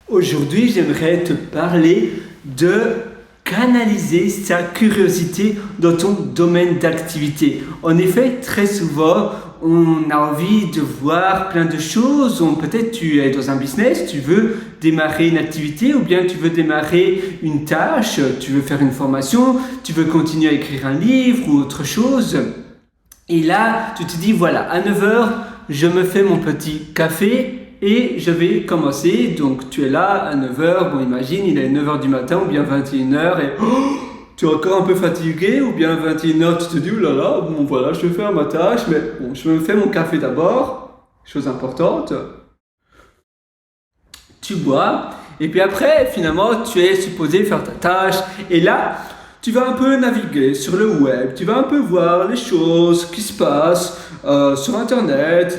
Aujourd'hui, j'aimerais te parler de canaliser sa curiosité dans ton domaine d'activité. En effet, très souvent, on a envie de voir plein de choses. Peut-être tu es dans un business, tu veux démarrer une activité ou bien tu veux démarrer une tâche, tu veux faire une formation, tu veux continuer à écrire un livre ou autre chose. Et là, tu te dis, voilà, à 9 heures, je me fais mon petit café et je vais commencer. Donc, tu es là à 9 heures. Bon, imagine, il est 9 heures du matin ou bien 21 heures et tu es encore un peu fatigué. Ou bien 21 heures, tu te dis, oh là là, bon voilà, je vais faire ma tâche. Mais bon, je me fais mon café d'abord. Chose importante. Tu bois. Et puis après, finalement, tu es supposé faire ta tâche. Et là, tu vas un peu naviguer sur le web, tu vas un peu voir les choses qui se passent sur Internet,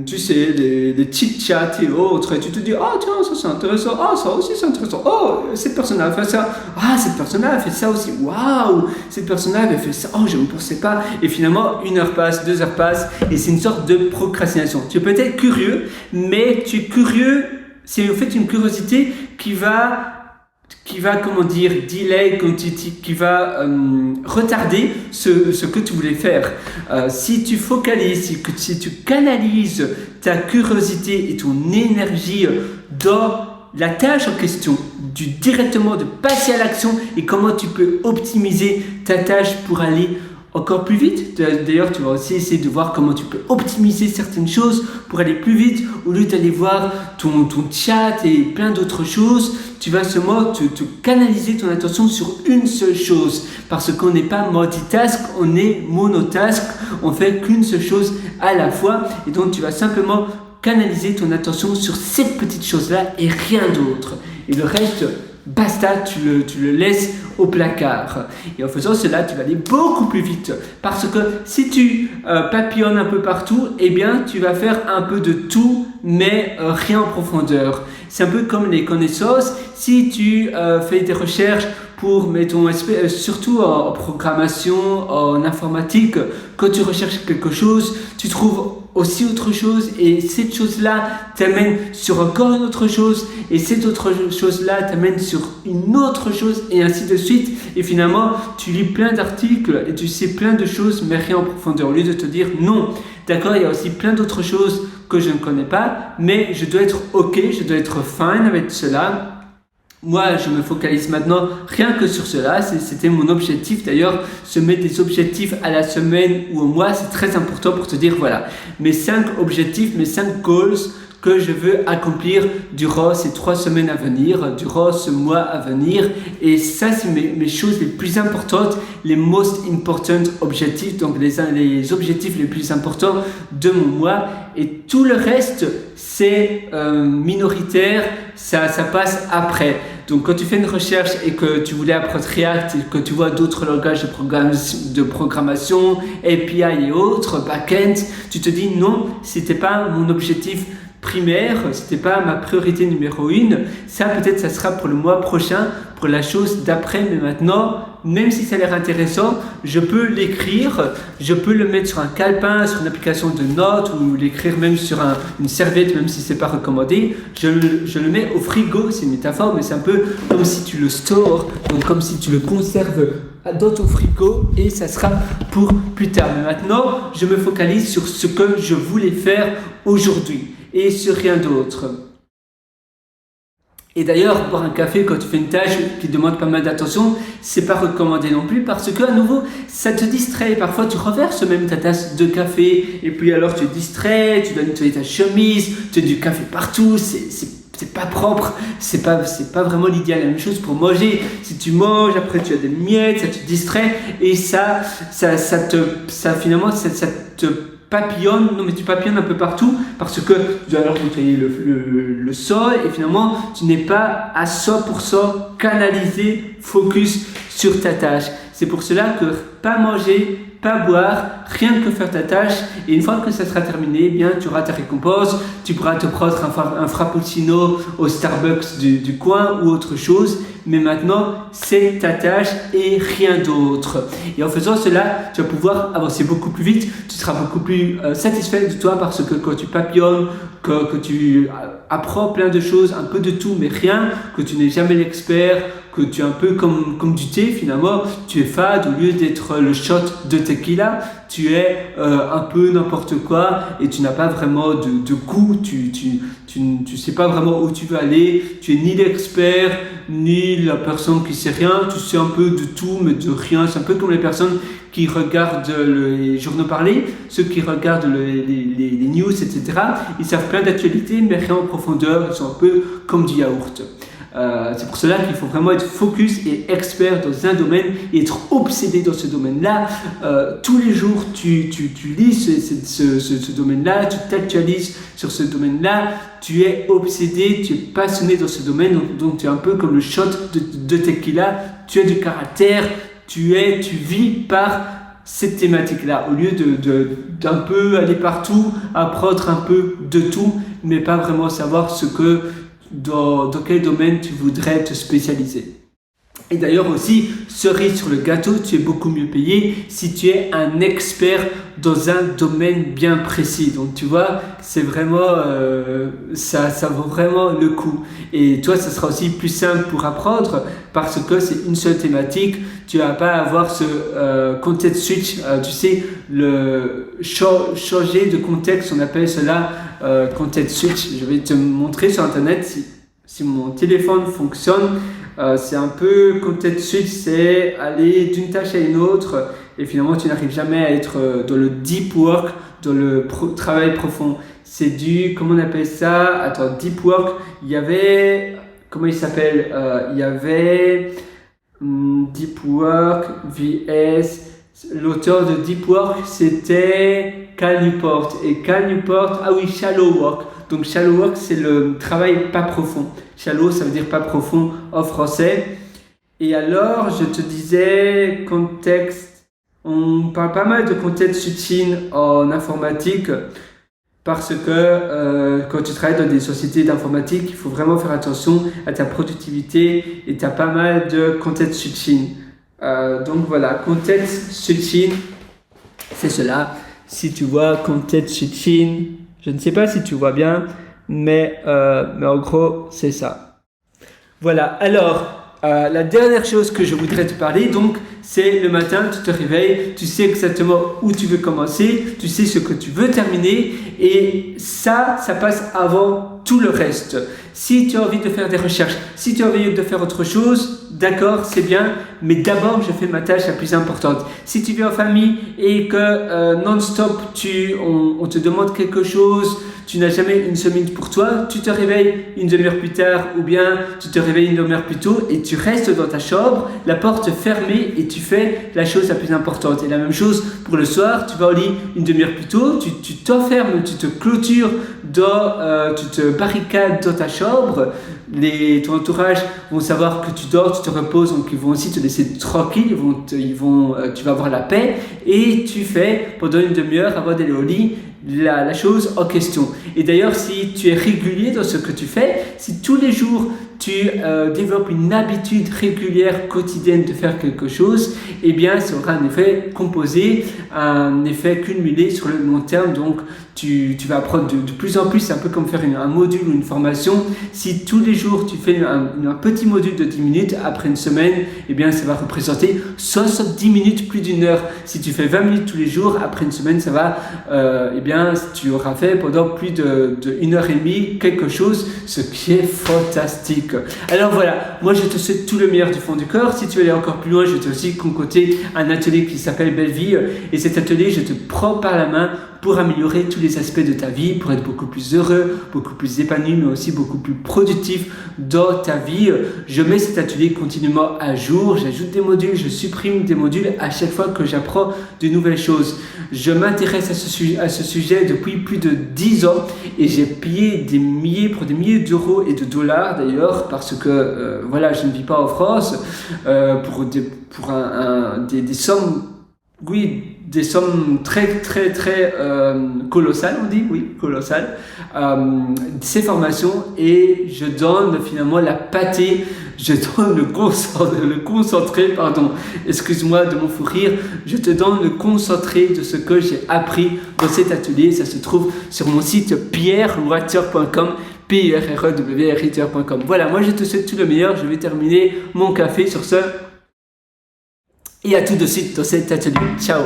tu sais, des chit-chats et autres, et tu te dis, oh tiens, ça c'est intéressant, oh ça aussi c'est intéressant, oh cette personne-là a fait ça, ah cette personne-là a fait ça aussi, waouh, cette personne-là avait fait ça, oh je ne pensais pas, et finalement 1 heure passe, 2 heures passent, et c'est une sorte de procrastination. Tu es peut-être curieux, mais tu es curieux, c'est en fait une curiosité qui va comment dire, delay, qui va retarder ce que tu voulais faire. Si tu focalises, si tu canalises ta curiosité et ton énergie dans la tâche en question, directement de passer à l'action et comment tu peux optimiser ta tâche pour aller encore plus vite. D'ailleurs, tu vas aussi essayer de voir comment tu peux optimiser certaines choses pour aller plus vite. Au lieu d'aller voir ton chat et plein d'autres choses, tu vas seulement te canaliser ton attention sur une seule chose. Parce qu'on n'est pas multitask, on est monotask. On fait qu'une seule chose à la fois. Et donc, tu vas simplement canaliser ton attention sur cette petite chose-là et rien d'autre. Et le reste, basta, tu le laisses au placard. Et en faisant cela, tu vas aller beaucoup plus vite. Parce que si tu papillonnes un peu partout, eh bien, tu vas faire un peu de tout, mais rien en profondeur. C'est un peu comme les connaissances. Si tu fais des recherches pour, mettons, surtout en programmation, en informatique, quand tu recherches quelque chose, tu trouves aussi autre chose et cette chose-là t'amène sur encore une autre chose et cette autre chose-là t'amène sur une autre chose et ainsi de suite. Et finalement, tu lis plein d'articles et tu sais plein de choses mais rien en profondeur. Au lieu de te dire non, d'accord, il y a aussi plein d'autres choses que je ne connais pas, mais je dois être ok, je dois être fine avec cela. Moi, je me focalise maintenant rien que sur cela. C'était mon objectif. D'ailleurs, se mettre des objectifs à la semaine ou au mois, c'est très important pour te dire, voilà, mes 5 objectifs, mes 5 goals que je veux accomplir durant ces 3 semaines à venir, durant ce mois à venir. Et ça, c'est mes choses les plus importantes, les most important objectifs, donc les objectifs les plus importants de mon mois. Et tout le reste, c'est minoritaire, ça passe après. Donc quand tu fais une recherche et que tu voulais apprendre React et que tu vois d'autres langages de programmation, API et autres, back-end, tu te dis non, c'était pas mon objectif primaire, c'était pas ma priorité numéro 1. Ça peut-être ça sera pour le mois prochain, pour la chose d'après, mais maintenant, même si ça a l'air intéressant, je peux l'écrire, je peux le mettre sur un calepin, sur une application de notes ou l'écrire même sur une serviette, même si c'est pas recommandé. Je le mets au frigo, c'est une métaphore, mais c'est un peu comme si tu le stores, donc comme si tu le conserves dans ton frigo et ça sera pour plus tard. Mais maintenant, je me focalise sur ce que je voulais faire aujourd'hui et sur rien d'autre. Et d'ailleurs, boire un café quand tu fais une tâche qui demande pas mal d'attention, c'est pas recommandé non plus parce que à nouveau, ça te distrait. Parfois, tu renverses même ta tasse de café et puis alors tu es distrait, tu dois nettoyer ta chemise, tu as du café partout, c'est pas propre, c'est pas vraiment l'idéal. La même chose pour manger. Si tu manges, après tu as des miettes, ça te distrait et ça finalement te papillonne, non mais tu papillonnes un peu partout parce que tu dois alors nettoyer le sol et finalement tu n'es pas à 100% canalisé, focus sur ta tâche. C'est pour cela que pas manger, pas boire, rien que faire ta tâche et une fois que ça sera terminé, eh bien tu auras ta récompense, tu pourras te prendre un frappuccino au Starbucks du coin ou autre chose, mais maintenant c'est ta tâche et rien d'autre. Et en faisant cela, tu vas pouvoir avancer beaucoup plus vite, tu seras beaucoup plus satisfait de toi parce que quand tu papillonnes, que tu apprends plein de choses, un peu de tout mais rien, que tu n'es jamais l'expert, que tu es un peu comme du thé finalement, tu es fade au lieu d'être le shot de tequila, tu es un peu n'importe quoi et tu n'as pas vraiment de goût, tu sais pas vraiment où tu veux aller, tu es ni l'expert ni la personne qui sait rien, tu sais un peu de tout mais de rien. C'est un peu comme les personnes qui regardent les journaux parlés, ceux qui regardent les news, etc. Ils savent plein d'actualités mais rien en profondeur, ils sont un peu comme du yaourt. C'est pour cela qu'il faut vraiment être focus et expert dans un domaine et être obsédé dans ce domaine-là. Tous les jours, tu lis ce domaine-là, tu t'actualises sur ce domaine-là, tu es obsédé, tu es passionné dans ce domaine, donc tu es un peu comme le shot de tequila, tu as du caractère, tu vis par cette thématique-là, au lieu d'un peu aller partout, apprendre un peu de tout, mais pas vraiment savoir dans quel domaine tu voudrais te spécialiser. Et d'ailleurs aussi, cerise sur le gâteau, tu es beaucoup mieux payé si tu es un expert dans un domaine bien précis. Donc tu vois, c'est vraiment, ça vaut vraiment le coup. Et toi, ça sera aussi plus simple pour apprendre parce que c'est une seule thématique. Tu vas pas avoir ce context switch, tu sais, le changer de contexte, on appelle cela context switch. Je vais te montrer sur internet si mon téléphone fonctionne. C'est un peu context switch, c'est aller d'une tâche à une autre et finalement tu n'arrives jamais à être dans le deep work, dans le travail profond. C'est comment on appelle ça? Attends, deep work, il y avait, comment il s'appelle? Il y avait deep work vs, l'auteur de deep work c'était Cal Newport, et Cal Newport, ah oui, shallow work. Donc shallow work, c'est le travail pas profond. Shallow, ça veut dire pas profond en français. Et alors, je te disais, contexte, on parle pas mal de context switching en informatique parce que quand tu travailles dans des sociétés d'informatique, il faut vraiment faire attention à ta productivité et tu as pas mal de context switching. Donc voilà, context switching, c'est cela. Si tu vois context switching, je ne sais pas si tu vois bien, mais en gros, c'est ça. Voilà, alors, la dernière chose que je voudrais te parler, donc, c'est le matin, tu te réveilles, tu sais exactement où tu veux commencer, tu sais ce que tu veux terminer, et ça passe avant tout le reste. Si tu as envie de faire des recherches, si tu as envie de faire autre chose, d'accord, c'est bien, mais d'abord, je fais ma tâche la plus importante. Si tu vis en famille et que non-stop, on te demande quelque chose, tu n'as jamais une seule minute pour toi, tu te réveilles une demi-heure plus tard ou bien tu te réveilles une demi-heure plus tôt et tu restes dans ta chambre, la porte fermée et tu fais la chose la plus importante. Et la même chose pour le soir, tu vas au lit une demi-heure plus tôt, tu t'enfermes, tu te clôtures, tu te barricades dans ta chambre, ton entourage vont savoir que tu dors, tu te reposes, donc ils vont aussi te laisser tranquille, tu vas avoir la paix et tu fais pendant une demi-heure avant d'aller au lit la chose en question. Et d'ailleurs, si tu es régulier dans ce que tu fais, si tous les jours tu développes une habitude régulière, quotidienne de faire quelque chose, eh bien, ça aura un effet composé, un effet cumulé sur le long terme. Donc, tu vas apprendre de plus en plus, c'est un peu comme faire un module ou une formation. Si tous les jours tu fais un petit module de 10 minutes, après une semaine, eh bien, ça va représenter 70 minutes, plus d'une heure. Si tu fais 20 minutes tous les jours, après une semaine, ça va, eh bien, tu auras fait pendant plus d'une heure et demie quelque chose, ce qui est fantastique. Alors voilà, moi je te souhaite tout le meilleur du fond du corps. Si tu veux aller encore plus loin, je t'ai aussi concocté un atelier qui s'appelle Belle Vie. Et cet atelier, je te prends par la main pour améliorer tous les aspects de ta vie, pour être beaucoup plus heureux, beaucoup plus épanoui, mais aussi beaucoup plus productif dans ta vie. Je mets cet atelier continuellement à jour, j'ajoute des modules, je supprime des modules à chaque fois que j'apprends de nouvelles choses. Je m'intéresse à ce sujet depuis plus de 10 ans et j'ai payé pour des milliers d'euros et de dollars d'ailleurs, parce que voilà, je ne vis pas en France, pour des sommes, oui, des sommes très colossales, on dit, oui, colossales, ces formations, et je donne finalement la pâtée, je donne le concentré, pardon, excuse-moi de mon fou rire, je te donne le concentré de ce que j'ai appris dans cet atelier. Ça se trouve sur mon site pierrewriter.com, pierrewriter.com. Voilà, moi je te souhaite tout le meilleur, je vais terminer mon café sur ce, et à tout de suite dans cet atelier. Ciao.